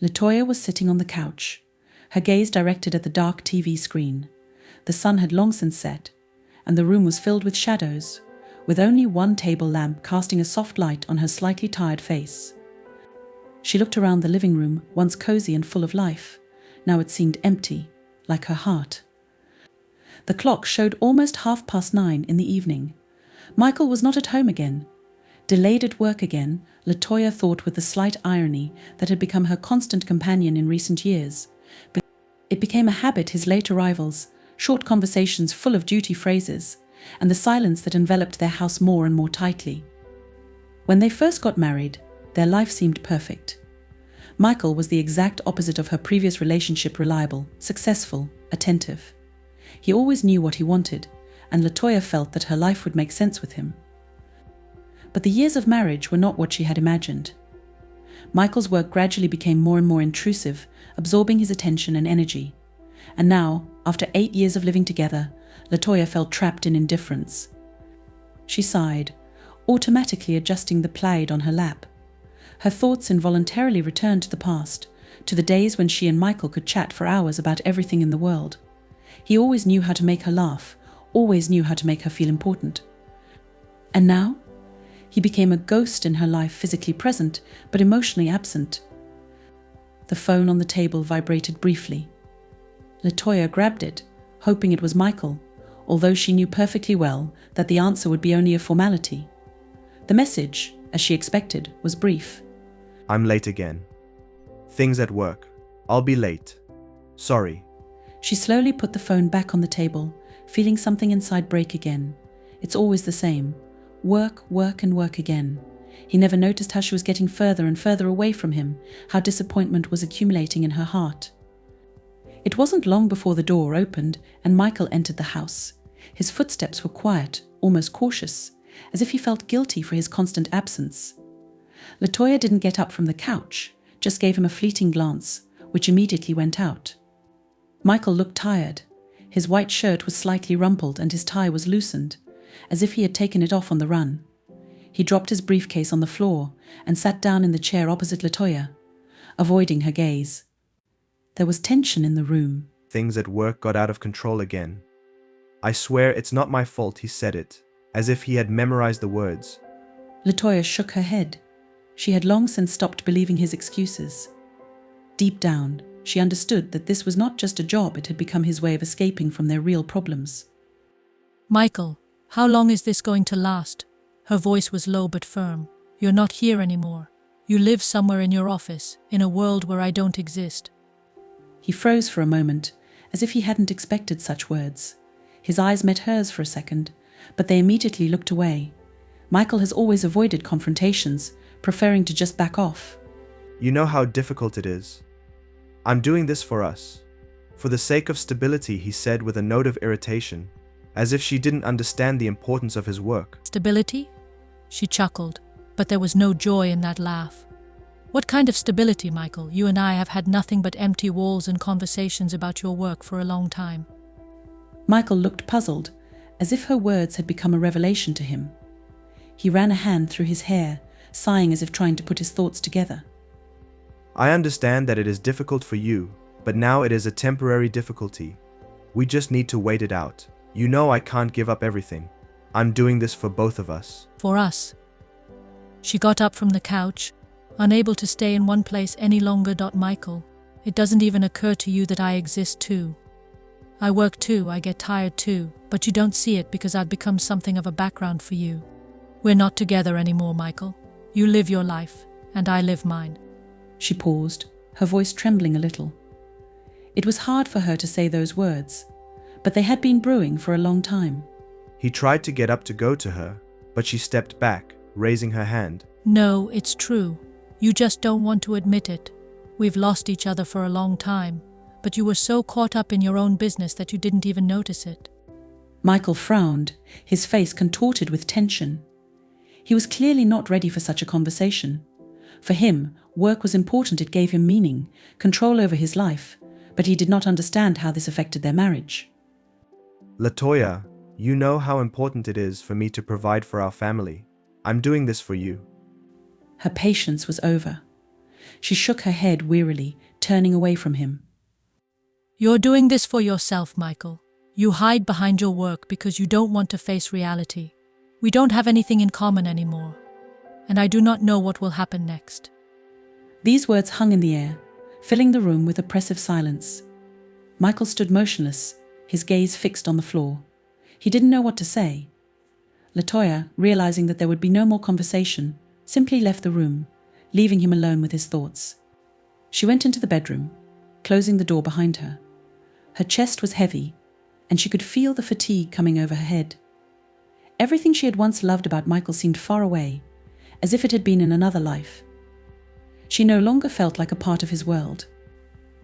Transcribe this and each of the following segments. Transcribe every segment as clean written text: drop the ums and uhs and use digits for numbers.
Latoya was sitting on the couch, her gaze directed at the dark TV screen. The sun had long since set, and the room was filled with shadows, with only one table lamp casting a soft light on her slightly tired face. She looked around the living room, once cozy and full of life. Now it seemed empty, like her heart. The clock showed almost 9:30 in the evening. Michael was not at home again. Delayed at work again, Latoya thought with the slight irony that had become her constant companion in recent years. But it became a habit, his late arrivals, short conversations full of duty phrases, and the silence that enveloped their house more and more tightly. When they first got married, their life seemed perfect. Michael was the exact opposite of her previous relationship: reliable, successful, attentive. He always knew what he wanted, and Latoya felt that her life would make sense with him. But the years of marriage were not what she had imagined. Michael's work gradually became more and more intrusive, absorbing his attention and energy. And now, after 8 years of living together, Latoya felt trapped in indifference. She sighed, automatically adjusting the plaid on her lap. Her thoughts involuntarily returned to the past, to the days when she and Michael could chat for hours about everything in the world. He always knew how to make her laugh, always knew how to make her feel important. And now, he became a ghost in her life, physically present, but emotionally absent. The phone on the table vibrated briefly. Latoya grabbed it, hoping it was Michael, although she knew perfectly well that the answer would be only a formality. The message, as she expected, was brief. I'm late again. Things at work. I'll be late. Sorry. She slowly put the phone back on the table, feeling something inside break again. It's always the same. Work, work, and work again. He never noticed how she was getting further and further away from him, how disappointment was accumulating in her heart. It wasn't long before the door opened and Michael entered the house. His footsteps were quiet, almost cautious, as if he felt guilty for his constant absence. Latoya didn't get up from the couch, just gave him a fleeting glance, which immediately went out. Michael looked tired. His white shirt was slightly rumpled and his tie was loosened, as if he had taken it off on the run. He dropped his briefcase on the floor and sat down in the chair opposite Latoya, avoiding her gaze. There was tension in the room. Things at work got out of control again. I swear it's not my fault, he said it, as if he had memorized the words. Latoya shook her head. She had long since stopped believing his excuses. Deep down, she understood that this was not just a job, it had become his way of escaping from their real problems. Michael, how long is this going to last? Her voice was low but firm. You're not here anymore. You live somewhere in your office, in a world where I don't exist. He froze for a moment, as if he hadn't expected such words. His eyes met hers for a second, but they immediately looked away. Michael has always avoided confrontations, preferring to just back off. You know how difficult it is. I'm doing this for us. For the sake of stability, he said with a note of irritation, as if she didn't understand the importance of his work. Stability? She chuckled, but there was no joy in that laugh. What kind of stability, Michael? You and I have had nothing but empty walls and conversations about your work for a long time. Michael looked puzzled, as if her words had become a revelation to him. He ran a hand through his hair, sighing as if trying to put his thoughts together. I understand that it is difficult for you, but now it is a temporary difficulty. We just need to wait it out. You know I can't give up everything. I'm doing this for both of us. For us. She got up from the couch, unable to stay in one place any longer. Michael, it doesn't even occur to you that I exist too. I work too, I get tired too, but you don't see it because I've become something of a background for you. We're not together anymore, Michael. You live your life, and I live mine. She paused, her voice trembling a little. It was hard for her to say those words, but they had been brewing for a long time. He tried to get up to go to her, but she stepped back, raising her hand. No, it's true. You just don't want to admit it. We've lost each other for a long time, but you were so caught up in your own business that you didn't even notice it. Michael frowned, his face contorted with tension. He was clearly not ready for such a conversation. For him, work was important, it gave him meaning, control over his life, but he did not understand how this affected their marriage. Latoya, you know how important it is for me to provide for our family. I'm doing this for you. Her patience was over. She shook her head wearily, turning away from him. You're doing this for yourself, Michael. You hide behind your work because you don't want to face reality. We don't have anything in common anymore, and I do not know what will happen next. These words hung in the air, filling the room with oppressive silence. Michael stood motionless, his gaze fixed on the floor. He didn't know what to say. Latoya, realizing that there would be no more conversation, simply left the room, leaving him alone with his thoughts. She went into the bedroom, closing the door behind her. Her chest was heavy, and she could feel the fatigue coming over her head. Everything she had once loved about Michael seemed far away, as if it had been in another life. She no longer felt like a part of his world.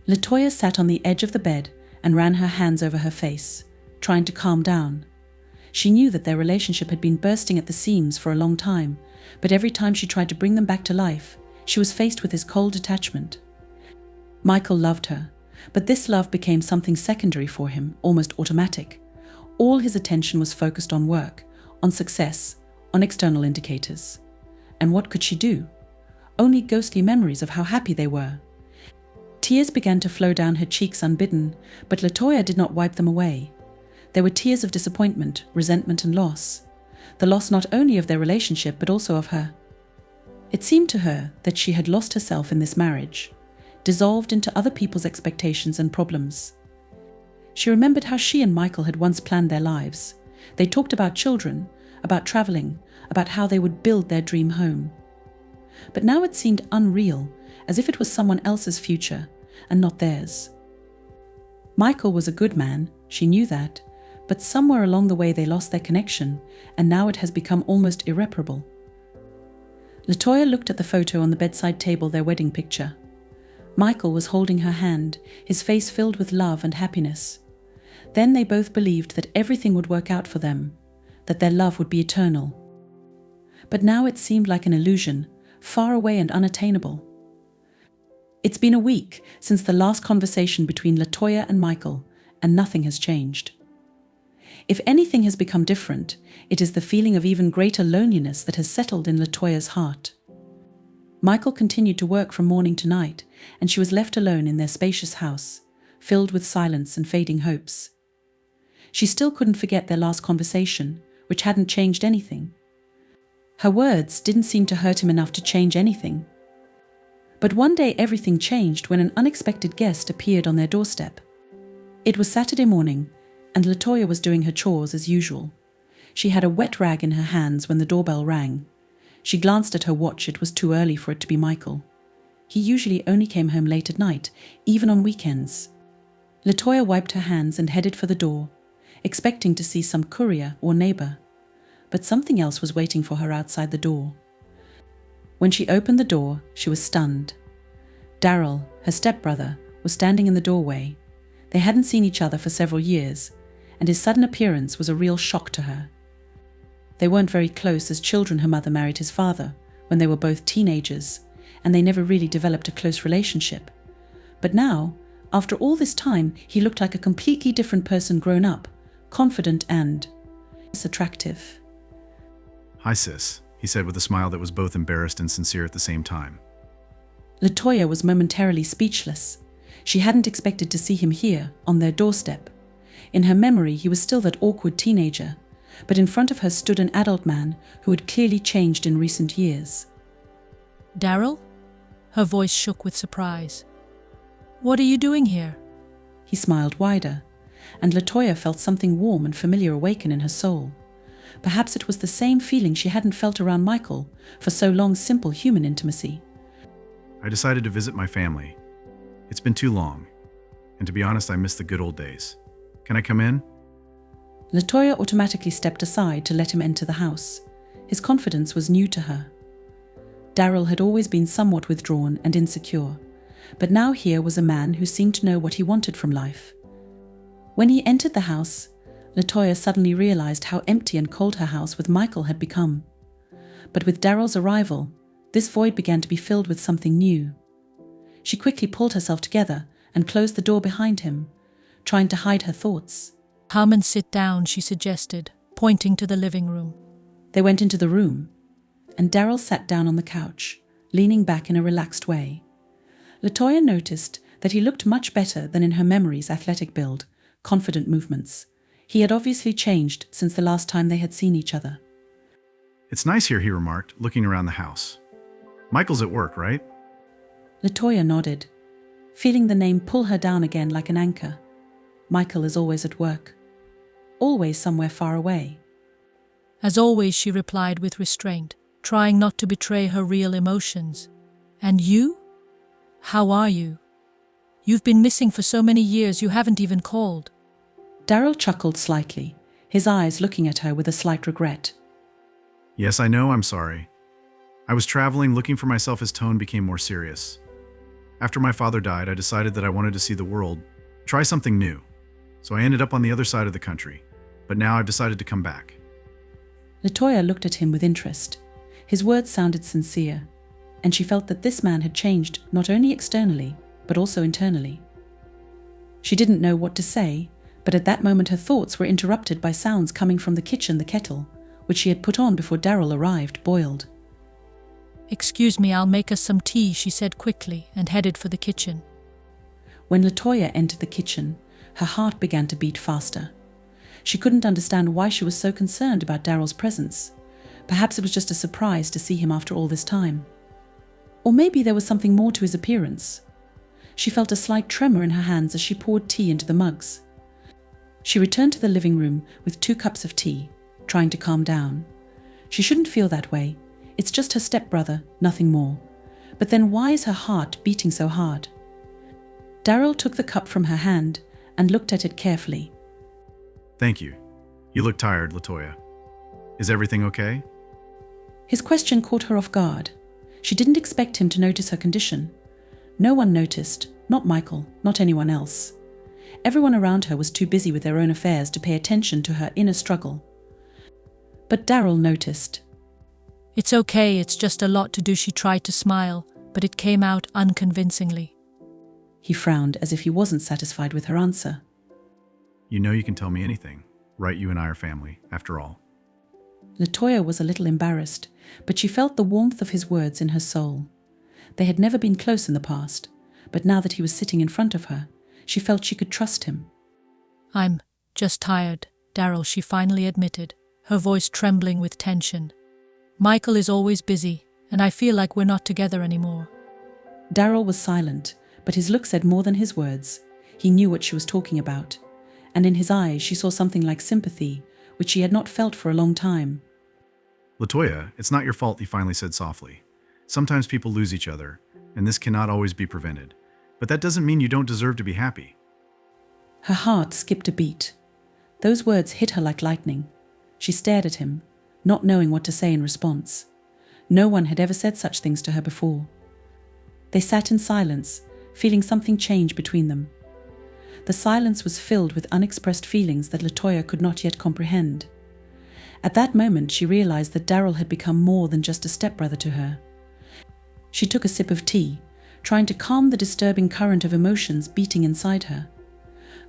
Latoya sat on the edge of the bed and ran her hands over her face, trying to calm down. She knew that their relationship had been bursting at the seams for a long time, but every time she tried to bring them back to life, she was faced with his cold detachment. Michael loved her, but this love became something secondary for him, almost automatic. All his attention was focused on work, on success, on external indicators. And what could she do? Only ghostly memories of how happy they were. Tears began to flow down her cheeks unbidden, but Latoya did not wipe them away. There were tears of disappointment, resentment and loss. The loss not only of their relationship but also of her. It seemed to her that she had lost herself in this marriage, dissolved into other people's expectations and problems. She remembered how she and Michael had once planned their lives. They talked about children, about traveling, about how they would build their dream home. But now it seemed unreal, as if it was someone else's future and not theirs. Michael was a good man, she knew that, but somewhere along the way they lost their connection, and now it has become almost irreparable. Latoya looked at the photo on the bedside table, their wedding picture. Michael was holding her hand, his face filled with love and happiness. Then they both believed that everything would work out for them, that their love would be eternal. But now it seemed like an illusion, far away and unattainable. It's been a week since the last conversation between Latoya and Michael, and nothing has changed. If anything has become different, it is the feeling of even greater loneliness that has settled in Latoya's heart. Michael continued to work from morning to night, and she was left alone in their spacious house, filled with silence and fading hopes. She still couldn't forget their last conversation, which hadn't changed anything. Her words didn't seem to hurt him enough to change anything. But one day everything changed when an unexpected guest appeared on their doorstep. It was Saturday morning, and Latoya was doing her chores as usual. She had a wet rag in her hands when the doorbell rang. She glanced at her watch. It was too early for it to be Michael. He usually only came home late at night, even on weekends. Latoya wiped her hands and headed for the door, expecting to see some courier or neighbor. But something else was waiting for her outside the door. When she opened the door, she was stunned. Daryl, her stepbrother, was standing in the doorway. They hadn't seen each other for several years, and his sudden appearance was a real shock to her. They weren't very close as children. Her mother married his father when they were both teenagers, and they never really developed a close relationship. But now, after all this time, he looked like a completely different person, grown up, confident and attractive. "Hi, sis," he said with a smile that was both embarrassed and sincere at the same time. Latoya was momentarily speechless. She hadn't expected to see him here, on their doorstep. In her memory, he was still that awkward teenager, but in front of her stood an adult man who had clearly changed in recent years. Daryl? Her voice shook with surprise. What are you doing here? He smiled wider, and Latoya felt something warm and familiar awaken in her soul. Perhaps it was the same feeling she hadn't felt around Michael for so long, simple human intimacy. "I decided to visit my family. It's been too long, and to be honest, I miss the good old days. Can I come in?" Latoya automatically stepped aside to let him enter the house. His confidence was new to her. Daryl had always been somewhat withdrawn and insecure, but now here was a man who seemed to know what he wanted from life. When he entered the house, Latoya suddenly realized how empty and cold her house with Michael had become. But with Daryl's arrival, this void began to be filled with something new. She quickly pulled herself together and closed the door behind him, trying to hide her thoughts. "Come and sit down," she suggested, pointing to the living room. They went into the room, and Daryl sat down on the couch, leaning back in a relaxed way. Latoya noticed that he looked much better than in her memory's athletic build, confident movements. He had obviously changed since the last time they had seen each other. It's nice here, he remarked, looking around the house. Michael's at work, right? Latoya nodded, feeling the name pull her down again like an anchor. Michael is always at work. Always somewhere far away. As always, she replied with restraint, trying not to betray her real emotions. And you? How are you? You've been missing for so many years you haven't even called. Daryl chuckled slightly, his eyes looking at her with a slight regret. Yes, I know, I'm sorry. I was traveling, looking for myself as tone became more serious. After my father died, I decided that I wanted to see the world, try something new. So I ended up on the other side of the country, but now I've decided to come back. Latoya looked at him with interest. His words sounded sincere, and she felt that this man had changed not only externally, but also internally. She didn't know what to say, but at that moment her thoughts were interrupted by sounds coming from the kitchen. The kettle, which she had put on before Daryl arrived, boiled. Excuse me, I'll make us some tea, she said quickly, and headed for the kitchen. When Latoya entered the kitchen, her heart began to beat faster. She couldn't understand why she was so concerned about Daryl's presence. Perhaps it was just a surprise to see him after all this time. Or maybe there was something more to his appearance. She felt a slight tremor in her hands as she poured tea into the mugs. She returned to the living room with 2 cups of tea, trying to calm down. She shouldn't feel that way. It's just her stepbrother, nothing more. But then why is her heart beating so hard? Daryl took the cup from her hand and looked at it carefully. Thank you. You look tired, Latoya. Is everything okay? His question caught her off guard. She didn't expect him to notice her condition. No one noticed, not Michael, not anyone else. Everyone around her was too busy with their own affairs to pay attention to her inner struggle. But Daryl noticed. It's okay, it's just a lot to do, she tried to smile, but it came out unconvincingly. He frowned as if he wasn't satisfied with her answer. You know you can tell me anything, right? You and I are family, after all. Latoya was a little embarrassed, but she felt the warmth of his words in her soul. They had never been close in the past, but now that he was sitting in front of her, she felt she could trust him. I'm just tired, Daryl, she finally admitted, her voice trembling with tension. Michael is always busy, and I feel like we're not together anymore. Daryl was silent, but his look said more than his words. He knew what she was talking about, and in his eyes she saw something like sympathy, which she had not felt for a long time. Latoya, it's not your fault, he finally said softly. Sometimes people lose each other, and this cannot always be prevented. But that doesn't mean you don't deserve to be happy. Her heart skipped a beat. Those words hit her like lightning. She stared at him, not knowing what to say in response. No one had ever said such things to her before. They sat in silence, feeling something change between them. The silence was filled with unexpressed feelings that Latoya could not yet comprehend. At that moment she realized that Daryl had become more than just a stepbrother to her. She took a sip of tea, trying to calm the disturbing current of emotions beating inside her.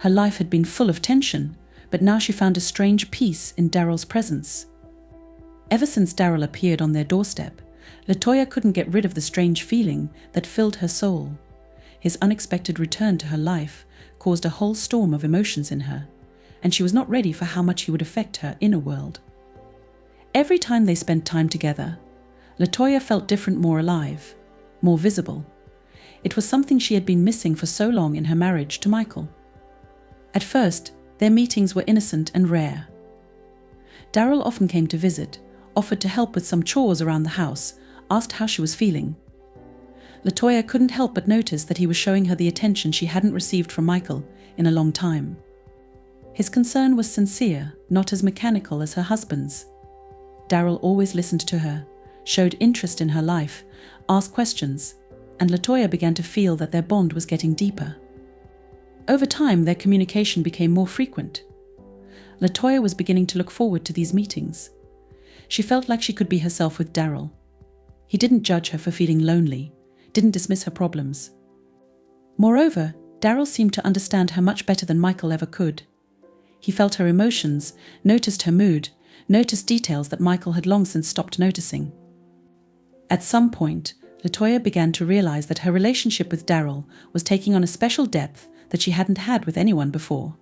Her life had been full of tension, but now she found a strange peace in Daryl's presence. Ever since Daryl appeared on their doorstep, Latoya couldn't get rid of the strange feeling that filled her soul. His unexpected return to her life caused a whole storm of emotions in her, and she was not ready for how much he would affect her inner world. Every time they spent time together, Latoya felt different, more alive, more visible. It was something she had been missing for so long in her marriage to Michael. At first, their meetings were innocent and rare. Daryl often came to visit, offered to help with some chores around the house, asked how she was feeling. Latoya couldn't help but notice that he was showing her the attention she hadn't received from Michael in a long time. His concern was sincere, not as mechanical as her husband's. Daryl always listened to her, showed interest in her life, asked questions, and Latoya began to feel that their bond was getting deeper. Over time, their communication became more frequent. Latoya was beginning to look forward to these meetings. She felt like she could be herself with Daryl. He didn't judge her for feeling lonely, didn't dismiss her problems. Moreover, Daryl seemed to understand her much better than Michael ever could. He felt her emotions, noticed her mood, noticed details that Michael had long since stopped noticing. At some point, Latoya began to realize that her relationship with Daryl was taking on a special depth that she hadn't had with anyone before.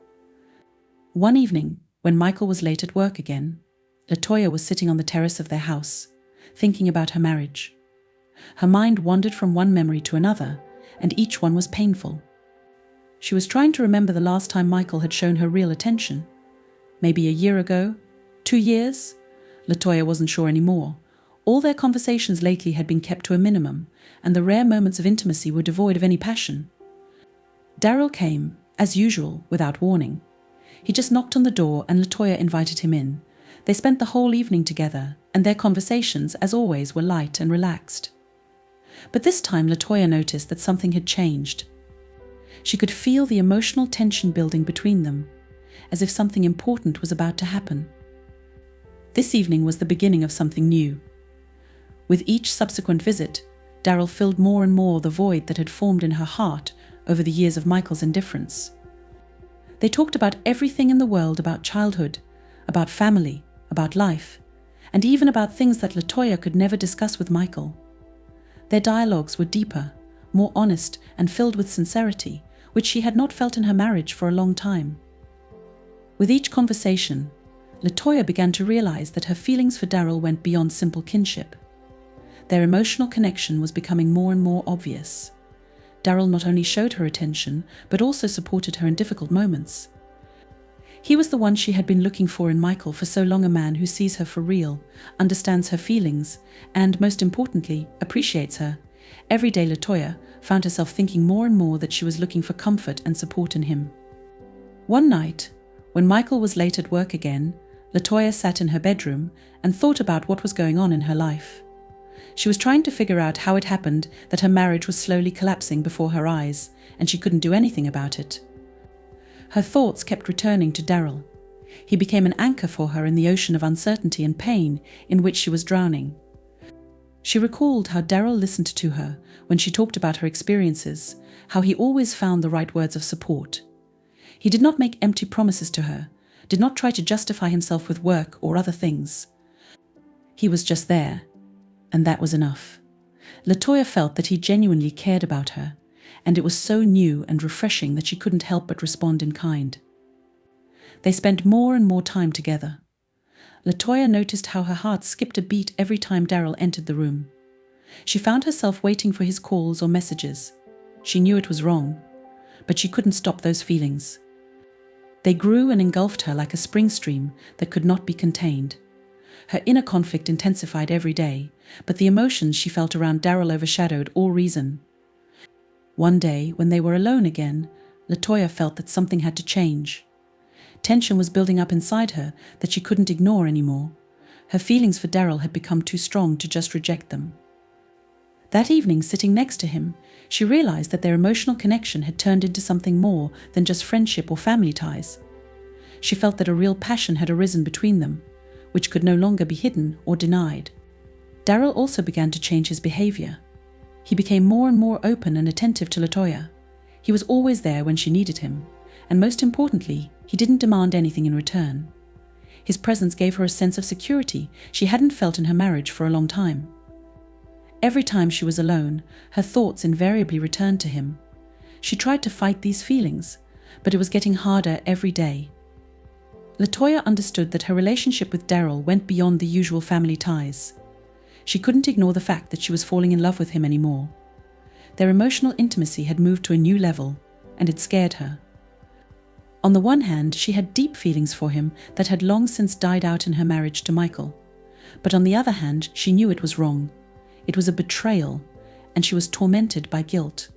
One evening, when Michael was late at work again, Latoya was sitting on the terrace of their house, thinking about her marriage. Her mind wandered from one memory to another, and each one was painful. She was trying to remember the last time Michael had shown her real attention. Maybe a year ago? 2 years? Latoya wasn't sure anymore. All their conversations lately had been kept to a minimum, and the rare moments of intimacy were devoid of any passion. Daryl came, as usual, without warning. He just knocked on the door and Latoya invited him in. They spent the whole evening together, and their conversations, as always, were light and relaxed. But this time Latoya noticed that something had changed. She could feel the emotional tension building between them, as if something important was about to happen. This evening was the beginning of something new. With each subsequent visit, Daryl filled more and more the void that had formed in her heart over the years of Michael's indifference. They talked about everything in the world, about childhood, about family, about life, and even about things that Latoya could never discuss with Michael. Their dialogues were deeper, more honest, and filled with sincerity, which she had not felt in her marriage for a long time. With each conversation, Latoya began to realize that her feelings for Daryl went beyond simple kinship. Their emotional connection was becoming more and more obvious. Daryl not only showed her attention, but also supported her in difficult moments. He was the one she had been looking for in Michael for so long, a man who sees her for real, understands her feelings, and, most importantly, appreciates her. Every day Latoya found herself thinking more and more that she was looking for comfort and support in him. One night, when Michael was late at work again, Latoya sat in her bedroom and thought about what was going on in her life. She was trying to figure out how it happened that her marriage was slowly collapsing before her eyes, and she couldn't do anything about it. Her thoughts kept returning to Daryl. He became an anchor for her in the ocean of uncertainty and pain in which she was drowning. She recalled how Daryl listened to her when she talked about her experiences, how he always found the right words of support. He did not make empty promises to her, did not try to justify himself with work or other things. He was just there, and that was enough. Latoya felt that he genuinely cared about her, and it was so new and refreshing that she couldn't help but respond in kind. They spent more and more time together. Latoya noticed how her heart skipped a beat every time Daryl entered the room. She found herself waiting for his calls or messages. She knew it was wrong, but she couldn't stop those feelings. They grew and engulfed her like a spring stream that could not be contained. Her inner conflict intensified every day, but the emotions she felt around Daryl overshadowed all reason. One day, when they were alone again, Latoya felt that something had to change. Tension was building up inside her that she couldn't ignore anymore. Her feelings for Daryl had become too strong to just reject them. That evening, sitting next to him, she realized that their emotional connection had turned into something more than just friendship or family ties. She felt that a real passion had arisen between them, which could no longer be hidden or denied. Daryl also began to change his behavior. He became more and more open and attentive to Latoya. He was always there when she needed him, and most importantly, he didn't demand anything in return. His presence gave her a sense of security she hadn't felt in her marriage for a long time. Every time she was alone, her thoughts invariably returned to him. She tried to fight these feelings, but it was getting harder every day. Latoya understood that her relationship with Daryl went beyond the usual family ties. She couldn't ignore the fact that she was falling in love with him anymore. Their emotional intimacy had moved to a new level, and it scared her. On the one hand, she had deep feelings for him that had long since died out in her marriage to Michael. But on the other hand, she knew it was wrong. It was a betrayal, and she was tormented by guilt.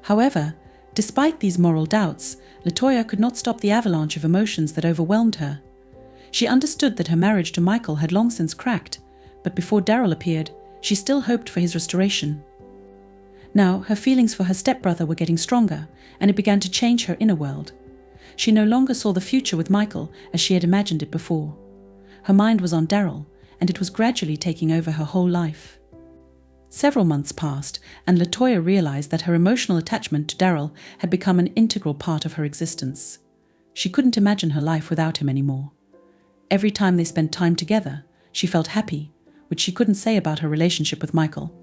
However, despite these moral doubts, Latoya could not stop the avalanche of emotions that overwhelmed her. She understood that her marriage to Michael had long since cracked, but before Daryl appeared, she still hoped for his restoration. Now, her feelings for her stepbrother were getting stronger, and it began to change her inner world. She no longer saw the future with Michael as she had imagined it before. Her mind was on Daryl, and it was gradually taking over her whole life. Several months passed, and Latoya realized that her emotional attachment to Daryl had become an integral part of her existence. She couldn't imagine her life without him anymore. Every time they spent time together, she felt happy, which she couldn't say about her relationship with Michael.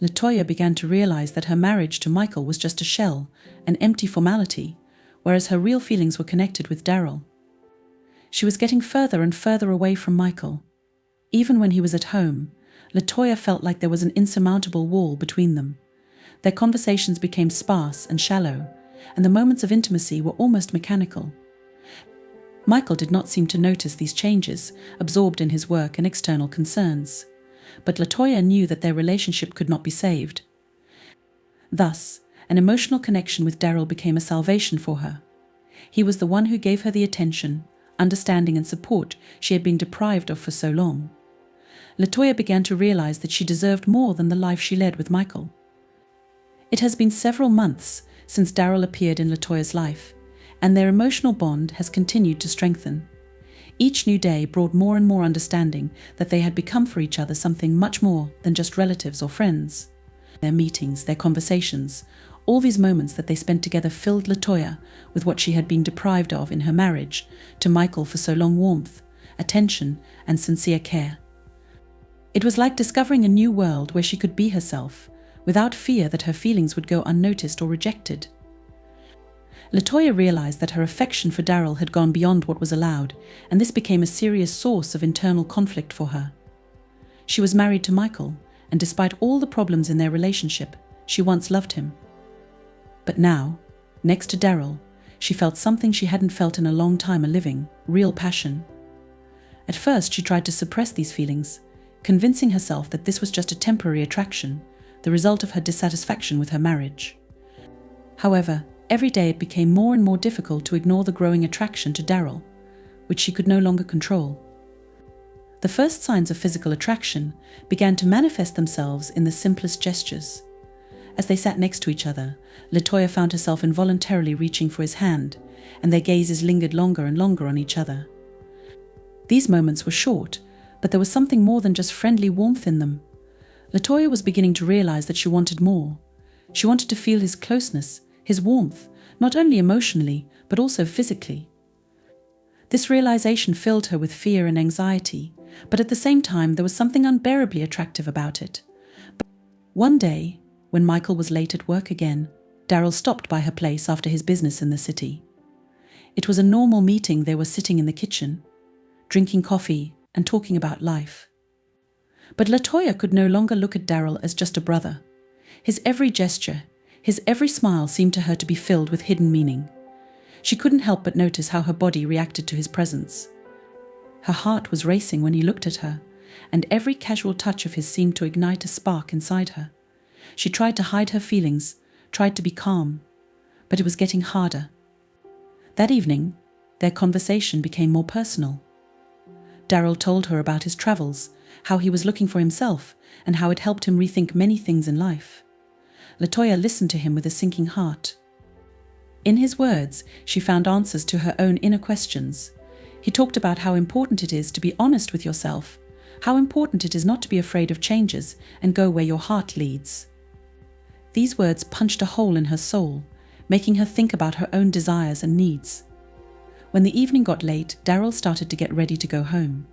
Latoya began to realize that her marriage to Michael was just a shell, an empty formality, whereas her real feelings were connected with Daryl. She was getting further and further away from Michael. Even when he was at home, Latoya felt like there was an insurmountable wall between them. Their conversations became sparse and shallow, and the moments of intimacy were almost mechanical. Michael did not seem to notice these changes, absorbed in his work and external concerns. But Latoya knew that their relationship could not be saved. Thus, an emotional connection with Daryl became a salvation for her. He was the one who gave her the attention, understanding and support she had been deprived of for so long. Latoya began to realize that she deserved more than the life she led with Michael. It has been several months since Daryl appeared in Latoya's life, and their emotional bond has continued to strengthen. Each new day brought more and more understanding that they had become for each other something much more than just relatives or friends. Their meetings, their conversations, all these moments that they spent together filled Latoya with what she had been deprived of in her marriage to Michael for so long: warmth, attention, and sincere care. It was like discovering a new world where she could be herself, without fear that her feelings would go unnoticed or rejected. Latoya realized that her affection for Daryl had gone beyond what was allowed, and this became a serious source of internal conflict for her. She was married to Michael, and despite all the problems in their relationship, she once loved him. But now, next to Daryl, she felt something she hadn't felt in a long time: a living, real passion. At first, she tried to suppress these feelings, convincing herself that this was just a temporary attraction, the result of her dissatisfaction with her marriage. However, every day it became more and more difficult to ignore the growing attraction to Daryl, which she could no longer control. The first signs of physical attraction began to manifest themselves in the simplest gestures. As they sat next to each other, Latoya found herself involuntarily reaching for his hand, and their gazes lingered longer and longer on each other. These moments were short, but there was something more than just friendly warmth in them. Latoya was beginning to realize that she wanted more. She wanted to feel his closeness, his warmth, not only emotionally, but also physically. This realization filled her with fear and anxiety, but at the same time there was something unbearably attractive about it. But one day, when Michael was late at work again, Daryl stopped by her place after his business in the city. It was a normal meeting. They were sitting in the kitchen, drinking coffee and talking about life. But Latoya could no longer look at Daryl as just a brother. His every gesture, his every smile seemed to her to be filled with hidden meaning. She couldn't help but notice how her body reacted to his presence. Her heart was racing when he looked at her, and every casual touch of his seemed to ignite a spark inside her. She tried to hide her feelings, tried to be calm, but it was getting harder. That evening, their conversation became more personal. Daryl told her about his travels, how he was looking for himself, and how it helped him rethink many things in life. Latoya listened to him with a sinking heart. In his words, she found answers to her own inner questions. He talked about how important it is to be honest with yourself, how important it is not to be afraid of changes and go where your heart leads. These words punched a hole in her soul, making her think about her own desires and needs. When the evening got late, Daryl started to get ready to go home.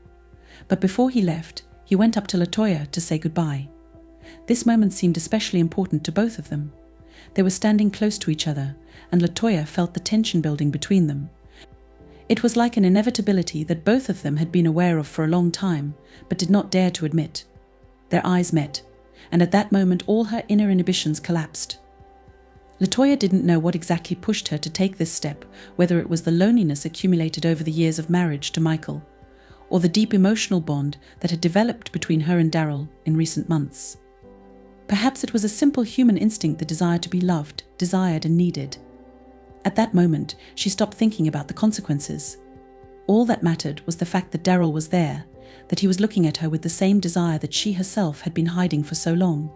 But before he left, he went up to Latoya to say goodbye. This moment seemed especially important to both of them. They were standing close to each other, and Latoya felt the tension building between them. It was like an inevitability that both of them had been aware of for a long time, but did not dare to admit. Their eyes met, and at that moment all her inner inhibitions collapsed. Latoya didn't know what exactly pushed her to take this step, whether it was the loneliness accumulated over the years of marriage to Michael, or the deep emotional bond that had developed between her and Daryl in recent months. Perhaps it was a simple human instinct, the desire to be loved, desired and needed. At that moment, she stopped thinking about the consequences. All that mattered was the fact that Daryl was there, that he was looking at her with the same desire that she herself had been hiding for so long.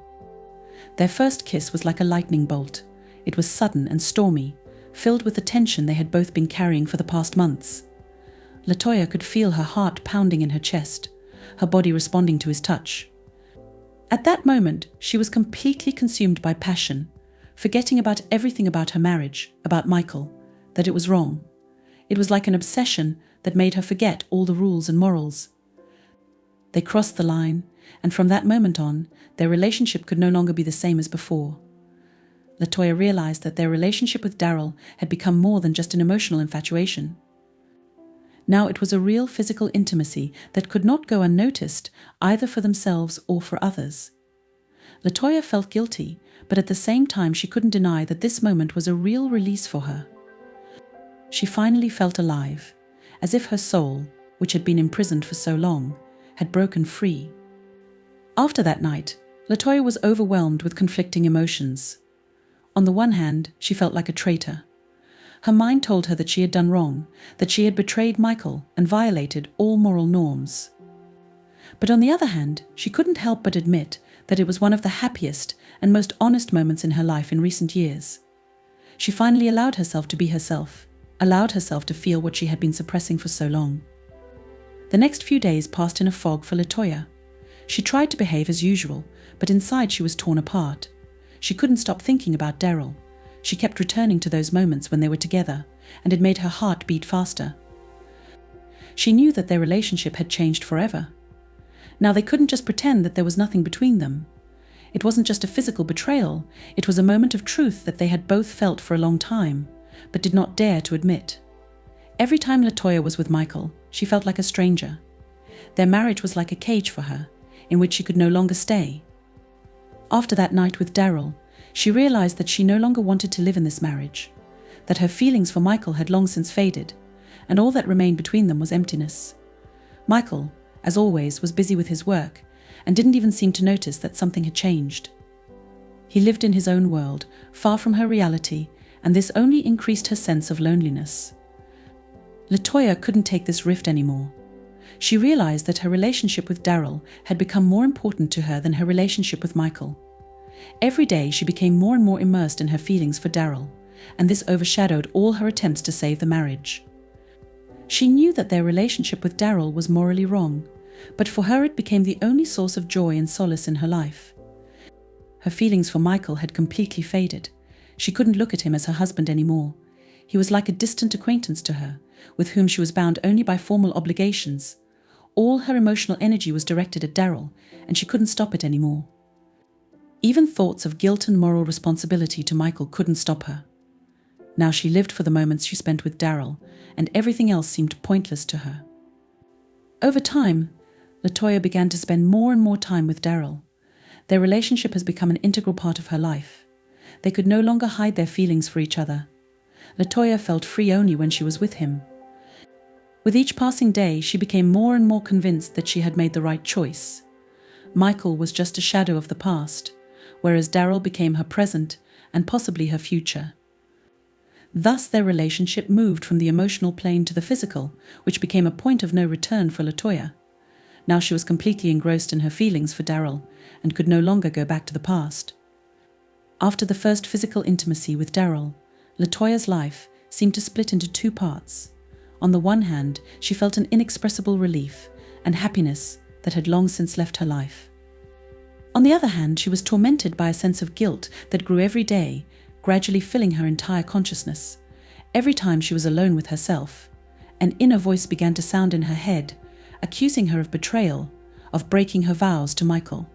Their first kiss was like a lightning bolt. It was sudden and stormy, filled with the tension they had both been carrying for the past months. Latoya could feel her heart pounding in her chest, her body responding to his touch. At that moment, she was completely consumed by passion, forgetting about everything about her marriage, about Michael, that it was wrong. It was like an obsession that made her forget all the rules and morals. They crossed the line, and from that moment on, their relationship could no longer be the same as before. LaToya realized that their relationship with Daryl had become more than just an emotional infatuation. Now it was a real physical intimacy that could not go unnoticed, either for themselves or for others. LaToya felt guilty, but at the same time she couldn't deny that this moment was a real release for her. She finally felt alive, as if her soul, which had been imprisoned for so long, had broken free. After that night, LaToya was overwhelmed with conflicting emotions. On the one hand, she felt like a traitor. Her mind told her that she had done wrong, that she had betrayed Michael and violated all moral norms. But on the other hand, she couldn't help but admit that it was one of the happiest and most honest moments in her life in recent years. She finally allowed herself to be herself, allowed herself to feel what she had been suppressing for so long. The next few days passed in a fog for LaToya. She tried to behave as usual, but inside she was torn apart. She couldn't stop thinking about Daryl. She kept returning to those moments when they were together, and it made her heart beat faster. She knew that their relationship had changed forever. Now they couldn't just pretend that there was nothing between them. It wasn't just a physical betrayal, it was a moment of truth that they had both felt for a long time, but did not dare to admit. Every time LaToya was with Michael, she felt like a stranger. Their marriage was like a cage for her, in which she could no longer stay. After that night with Daryl, she realized that she no longer wanted to live in this marriage, that her feelings for Michael had long since faded, and all that remained between them was emptiness. Michael, as always, was busy with his work, and didn't even seem to notice that something had changed. He lived in his own world, far from her reality, and this only increased her sense of loneliness. LaToya couldn't take this rift anymore. She realized that her relationship with Daryl had become more important to her than her relationship with Michael. Every day she became more and more immersed in her feelings for Daryl, and this overshadowed all her attempts to save the marriage. She knew that their relationship with Daryl was morally wrong, but for her it became the only source of joy and solace in her life. Her feelings for Michael had completely faded. She couldn't look at him as her husband anymore. He was like a distant acquaintance to her, with whom she was bound only by formal obligations. All her emotional energy was directed at Daryl, and she couldn't stop it anymore. Even thoughts of guilt and moral responsibility to Michael couldn't stop her. Now she lived for the moments she spent with Daryl, and everything else seemed pointless to her. Over time, LaToya began to spend more and more time with Daryl. Their relationship has become an integral part of her life. They could no longer hide their feelings for each other. LaToya felt free only when she was with him. With each passing day, she became more and more convinced that she had made the right choice. Michael was just a shadow of the past, whereas Daryl became her present and possibly her future. Thus their relationship moved from the emotional plane to the physical, which became a point of no return for LaToya. Now she was completely engrossed in her feelings for Daryl and could no longer go back to the past. After the first physical intimacy with Daryl, LaToya's life seemed to split into two parts. On the one hand, she felt an inexpressible relief and happiness that had long since left her life. On the other hand, she was tormented by a sense of guilt that grew every day, gradually filling her entire consciousness. Every time she was alone with herself, an inner voice began to sound in her head, accusing her of betrayal, of breaking her vows to Michael.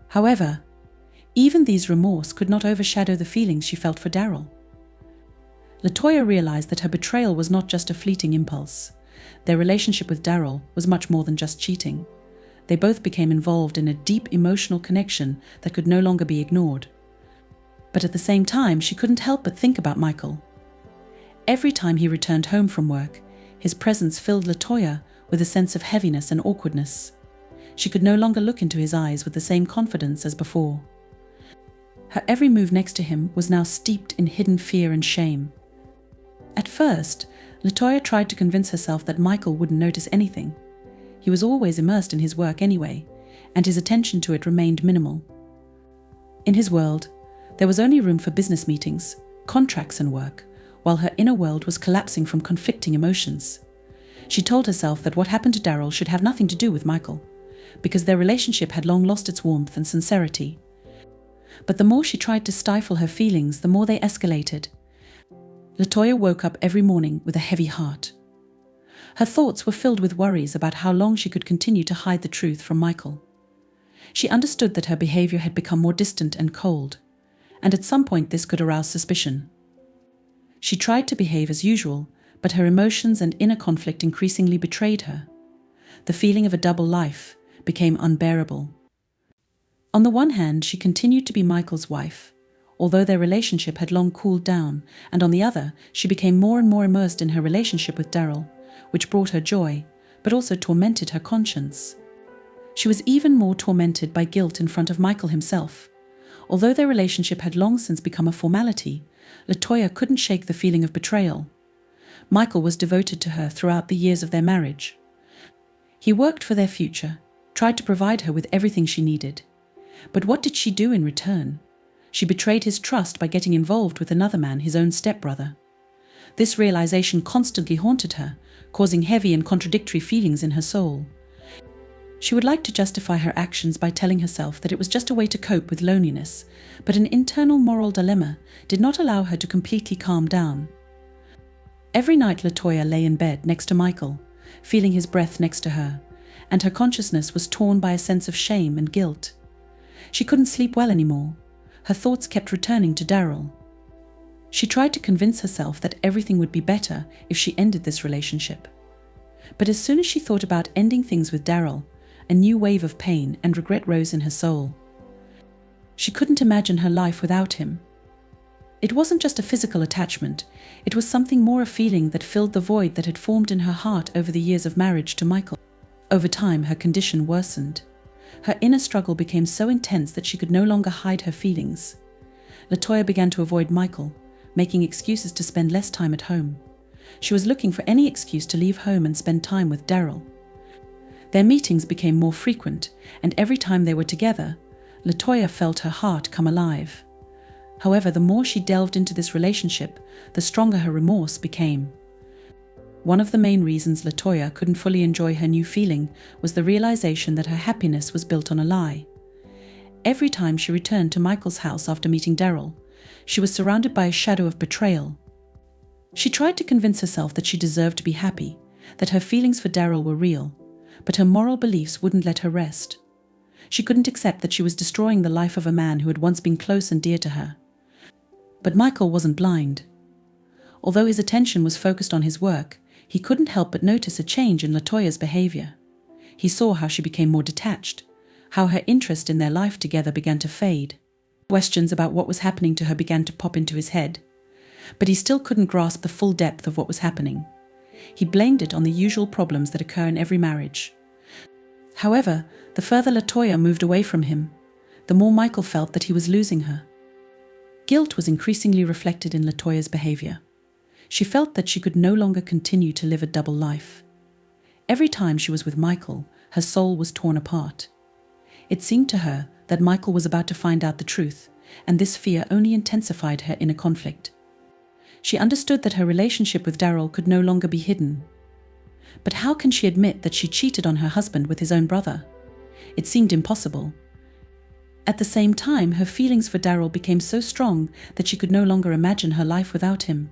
However, even these remorse could not overshadow the feelings she felt for Daryl. LaToya realized that her betrayal was not just a fleeting impulse. Their relationship with Daryl was much more than just cheating. They both became involved in a deep emotional connection that could no longer be ignored. But at the same time, she couldn't help but think about Michael. Every time he returned home from work, his presence filled LaToya with a sense of heaviness and awkwardness. She could no longer look into his eyes with the same confidence as before. Her every move next to him was now steeped in hidden fear and shame. At first, LaToya tried to convince herself that Michael wouldn't notice anything. He was always immersed in his work anyway, and his attention to it remained minimal. In his world, there was only room for business meetings, contracts and work, while her inner world was collapsing from conflicting emotions. She told herself that what happened to Daryl should have nothing to do with Michael, because their relationship had long lost its warmth and sincerity. But the more she tried to stifle her feelings, the more they escalated. LaToya woke up every morning with a heavy heart. Her thoughts were filled with worries about how long she could continue to hide the truth from Michael. She understood that her behavior had become more distant and cold, and at some point this could arouse suspicion. She tried to behave as usual, but her emotions and inner conflict increasingly betrayed her. The feeling of a double life became unbearable. On the one hand, she continued to be Michael's wife, although their relationship had long cooled down, and on the other, she became more and more immersed in her relationship with Daryl, which brought her joy, but also tormented her conscience. She was even more tormented by guilt in front of Michael himself. Although their relationship had long since become a formality, LaToya couldn't shake the feeling of betrayal. Michael was devoted to her throughout the years of their marriage. He worked for their future, tried to provide her with everything she needed. But what did she do in return? She betrayed his trust by getting involved with another man, his own stepbrother. This realization constantly haunted her, causing heavy and contradictory feelings in her soul. She would like to justify her actions by telling herself that it was just a way to cope with loneliness, but an internal moral dilemma did not allow her to completely calm down. Every night LaToya lay in bed next to Michael, feeling his breath next to her, and her consciousness was torn by a sense of shame and guilt. She couldn't sleep well anymore. Her thoughts kept returning to Daryl. She tried to convince herself that everything would be better if she ended this relationship. But as soon as she thought about ending things with Daryl, a new wave of pain and regret rose in her soul. She couldn't imagine her life without him. It wasn't just a physical attachment, it was something more, a feeling that filled the void that had formed in her heart over the years of marriage to Michael. Over time, her condition worsened. Her inner struggle became so intense that she could no longer hide her feelings. LaToya began to avoid Michael, making excuses to spend less time at home. She was looking for any excuse to leave home and spend time with Daryl. Their meetings became more frequent, and every time they were together, LaToya felt her heart come alive. However, the more she delved into this relationship, the stronger her remorse became. One of the main reasons LaToya couldn't fully enjoy her new feeling was the realization that her happiness was built on a lie. Every time she returned to Michael's house after meeting Daryl, she was surrounded by a shadow of betrayal. She tried to convince herself that she deserved to be happy, that her feelings for Daryl were real, but her moral beliefs wouldn't let her rest. She couldn't accept that she was destroying the life of a man who had once been close and dear to her. But Michael wasn't blind. Although his attention was focused on his work, he couldn't help but notice a change in LaToya's behavior. He saw how she became more detached, how her interest in their life together began to fade. Questions about what was happening to her began to pop into his head, but he still couldn't grasp the full depth of what was happening. He blamed it on the usual problems that occur in every marriage. However, the further LaToya moved away from him, the more Michael felt that he was losing her. Guilt was increasingly reflected in LaToya's behavior. She felt that she could no longer continue to live a double life. Every time she was with Michael, her soul was torn apart. It seemed to her that Michael was about to find out the truth, and this fear only intensified her inner conflict. She understood that her relationship with Daryl could no longer be hidden. But how can she admit that she cheated on her husband with his own brother? It seemed impossible. At the same time, her feelings for Daryl became so strong that she could no longer imagine her life without him.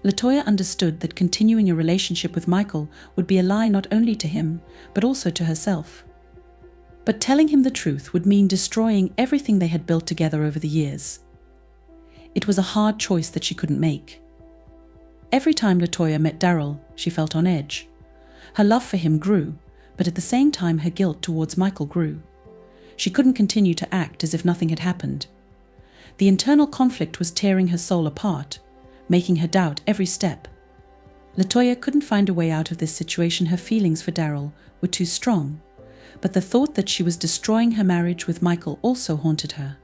LaToya understood that continuing a relationship with Michael would be a lie not only to him, but also to herself. But telling him the truth would mean destroying everything they had built together over the years. It was a hard choice that she couldn't make. Every time LaToya met Daryl, she felt on edge. Her love for him grew, but at the same time her guilt towards Michael grew. She couldn't continue to act as if nothing had happened. The internal conflict was tearing her soul apart, making her doubt every step. LaToya couldn't find a way out of this situation. Her feelings for Daryl were too strong, but the thought that she was destroying her marriage with Michael also haunted her.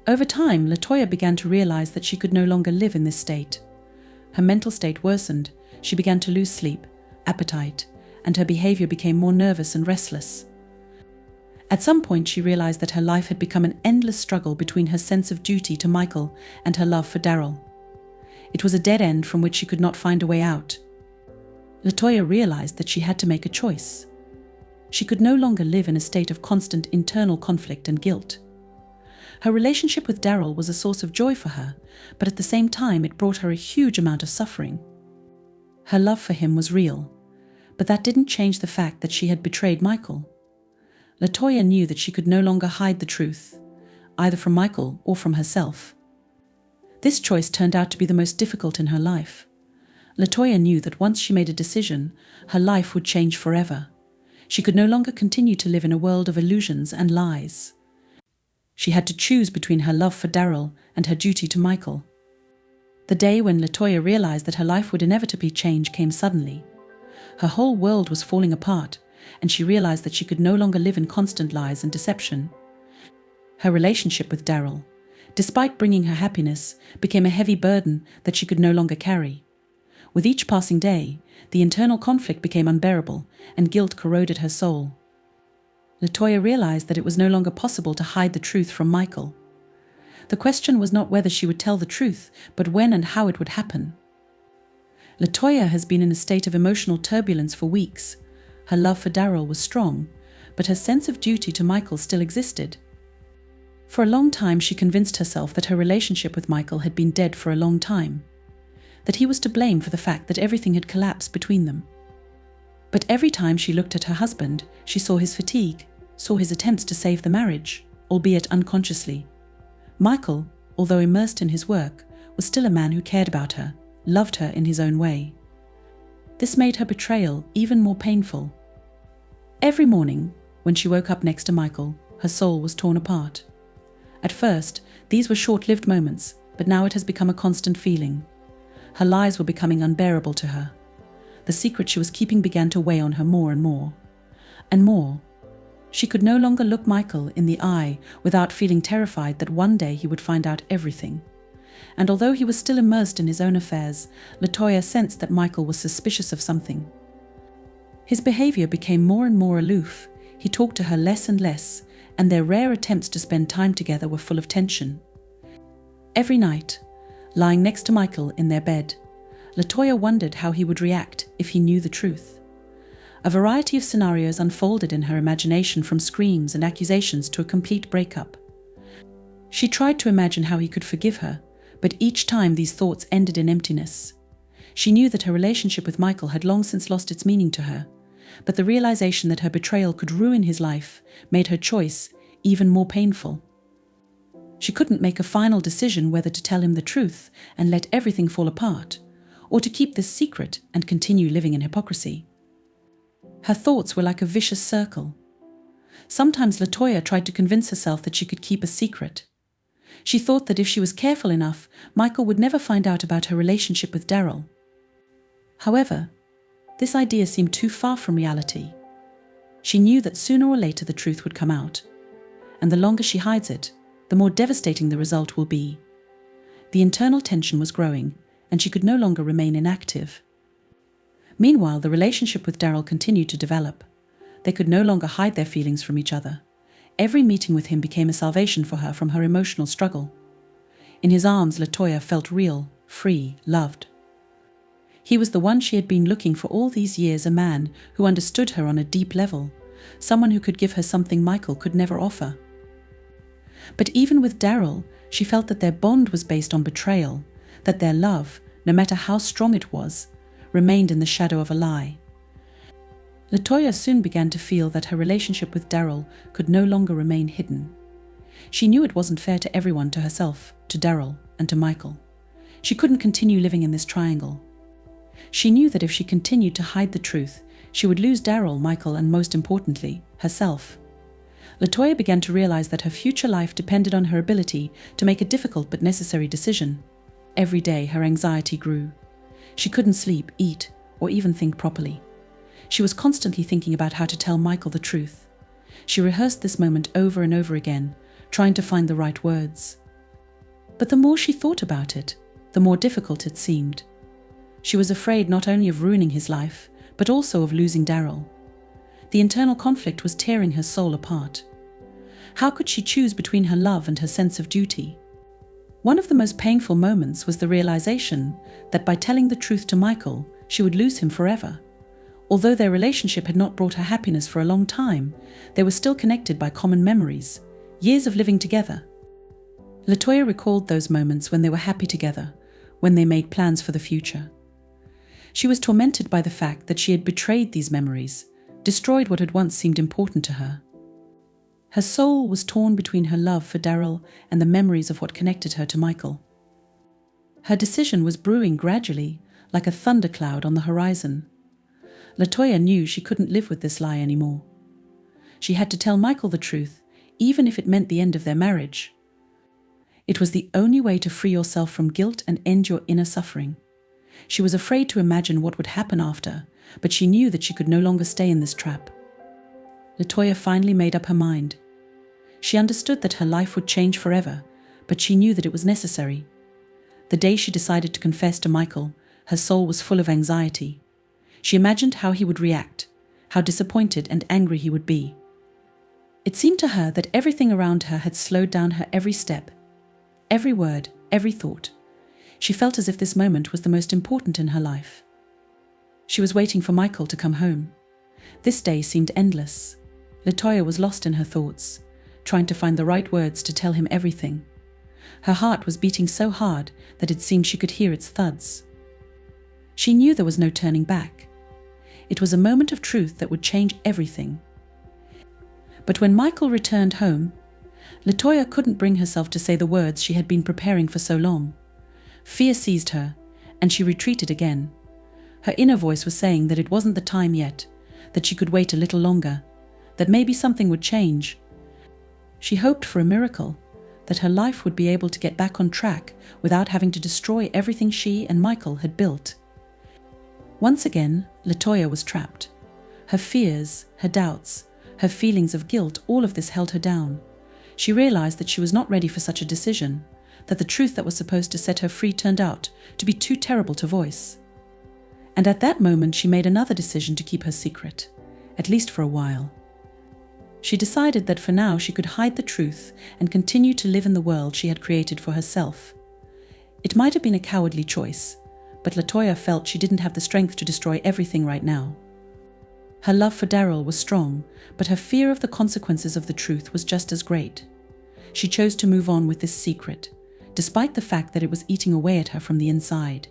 Over time, LaToya began to realize that she could no longer live in this state. Her mental state worsened, she began to lose sleep, appetite, and her behavior became more nervous and restless. At some point, she realized that her life had become an endless struggle between her sense of duty to Michael and her love for Daryl. It was a dead end from which she could not find a way out. LaToya realized that she had to make a choice. She could no longer live in a state of constant internal conflict and guilt. Her relationship with Daryl was a source of joy for her, but at the same time it brought her a huge amount of suffering. Her love for him was real, but that didn't change the fact that she had betrayed Michael. Latoya knew that she could no longer hide the truth, either from Michael or from herself. This choice turned out to be the most difficult in her life. Latoya knew that once she made a decision, her life would change forever. She could no longer continue to live in a world of illusions and lies. She had to choose between her love for Daryl and her duty to Michael. The day when Latoya realized that her life would inevitably change came suddenly. Her whole world was falling apart, and she realized that she could no longer live in constant lies and deception. Her relationship with Daryl, despite bringing her happiness, became a heavy burden that she could no longer carry. With each passing day, the internal conflict became unbearable, and guilt corroded her soul. Latoya realized that it was no longer possible to hide the truth from Michael. The question was not whether she would tell the truth, but when and how it would happen. Latoya has been in a state of emotional turbulence for weeks. Her love for Daryl was strong, but her sense of duty to Michael still existed. For a long time, she convinced herself that her relationship with Michael had been dead for a long time, that he was to blame for the fact that everything had collapsed between them. But every time she looked at her husband, she saw his fatigue, saw his attempts to save the marriage, albeit unconsciously. Michael, although immersed in his work, was still a man who cared about her, loved her in his own way. This made her betrayal even more painful. Every morning, when she woke up next to Michael, her soul was torn apart. At first, these were short-lived moments, but now it has become a constant feeling. Her lies were becoming unbearable to her. The secret she was keeping began to weigh on her more and more. And more. She could no longer look Michael in the eye without feeling terrified that one day he would find out everything. And although he was still immersed in his own affairs, Latoya sensed that Michael was suspicious of something. His behavior became more and more aloof. He talked to her less and less, and their rare attempts to spend time together were full of tension. Every night, lying next to Michael in their bed, Latoya wondered how he would react if he knew the truth. A variety of scenarios unfolded in her imagination, from screams and accusations to a complete breakup. She tried to imagine how he could forgive her, but each time these thoughts ended in emptiness. She knew that her relationship with Michael had long since lost its meaning to her, but the realization that her betrayal could ruin his life made her choice even more painful. She couldn't make a final decision whether to tell him the truth and let everything fall apart, or to keep this secret and continue living in hypocrisy. Her thoughts were like a vicious circle. Sometimes Latoya tried to convince herself that she could keep a secret. She thought that if she was careful enough, Michael would never find out about her relationship with Daryl. However, this idea seemed too far from reality. She knew that sooner or later the truth would come out, and the longer she hides it, the more devastating the result will be. The internal tension was growing, and she could no longer remain inactive. Meanwhile, the relationship with Daryl continued to develop. They could no longer hide their feelings from each other. Every meeting with him became a salvation for her from her emotional struggle. In his arms, Latoya felt real, free, loved. He was the one she had been looking for all these years, a man who understood her on a deep level, someone who could give her something Michael could never offer. But even with Daryl, she felt that their bond was based on betrayal, that their love, no matter how strong it was, remained in the shadow of a lie. Latoya soon began to feel that her relationship with Daryl could no longer remain hidden. She knew it wasn't fair to everyone, to herself, to Daryl, and to Michael. She couldn't continue living in this triangle. She knew that if she continued to hide the truth, she would lose Daryl, Michael, and most importantly, herself. Latoya began to realize that her future life depended on her ability to make a difficult but necessary decision. Every day her anxiety grew. She couldn't sleep, eat, or even think properly. She was constantly thinking about how to tell Michael the truth. She rehearsed this moment over and over again, trying to find the right words. But the more she thought about it, the more difficult it seemed. She was afraid not only of ruining his life, but also of losing Daryl. The internal conflict was tearing her soul apart. How could she choose between her love and her sense of duty? One of the most painful moments was the realization that by telling the truth to Michael, she would lose him forever. Although their relationship had not brought her happiness for a long time, they were still connected by common memories, years of living together. Latoya recalled those moments when they were happy together, when they made plans for the future. She was tormented by the fact that she had betrayed these memories, destroyed what had once seemed important to her. Her soul was torn between her love for Daryl and the memories of what connected her to Michael. Her decision was brewing gradually, like a thundercloud on the horizon. LaToya knew she couldn't live with this lie anymore. She had to tell Michael the truth, even if it meant the end of their marriage. It was the only way to free yourself from guilt and end your inner suffering. She was afraid to imagine what would happen after, but she knew that she could no longer stay in this trap. LaToya finally made up her mind. She understood that her life would change forever, but she knew that it was necessary. The day she decided to confess to Michael, her soul was full of anxiety. She imagined how he would react, how disappointed and angry he would be. It seemed to her that everything around her had slowed down her every step, every word, every thought. She felt as if this moment was the most important in her life. She was waiting for Michael to come home. This day seemed endless. LaToya was lost in her thoughts, trying to find the right words to tell him everything. Her heart was beating so hard that it seemed she could hear its thuds. She knew there was no turning back. It was a moment of truth that would change everything. But when Michael returned home, LaToya couldn't bring herself to say the words she had been preparing for so long. Fear seized her, and she retreated again. Her inner voice was saying that it wasn't the time yet, that she could wait a little longer, that maybe something would change. She hoped for a miracle, that her life would be able to get back on track without having to destroy everything she and Michael had built. Once again, LaToya was trapped. Her fears, her doubts, her feelings of guilt, all of this held her down. She realized that she was not ready for such a decision, that the truth that was supposed to set her free turned out to be too terrible to voice. And at that moment she made another decision to keep her secret, at least for a while. She decided that for now she could hide the truth and continue to live in the world she had created for herself. It might have been a cowardly choice, but LaToya felt she didn't have the strength to destroy everything right now. Her love for Daryl was strong, but her fear of the consequences of the truth was just as great. She chose to move on with this secret, despite the fact that it was eating away at her from the inside.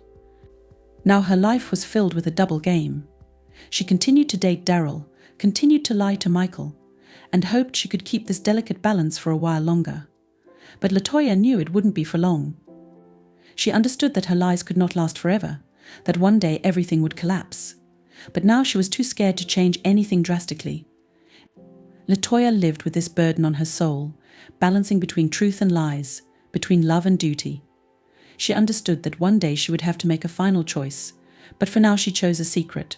Now her life was filled with a double game. She continued to date Daryl, continued to lie to Michael, and hoped she could keep this delicate balance for a while longer. But LaToya knew it wouldn't be for long. She understood that her lies could not last forever, that one day everything would collapse. But now she was too scared to change anything drastically. LaToya lived with this burden on her soul, balancing between truth and lies, between love and duty. She understood that one day she would have to make a final choice, but for now she chose a secret,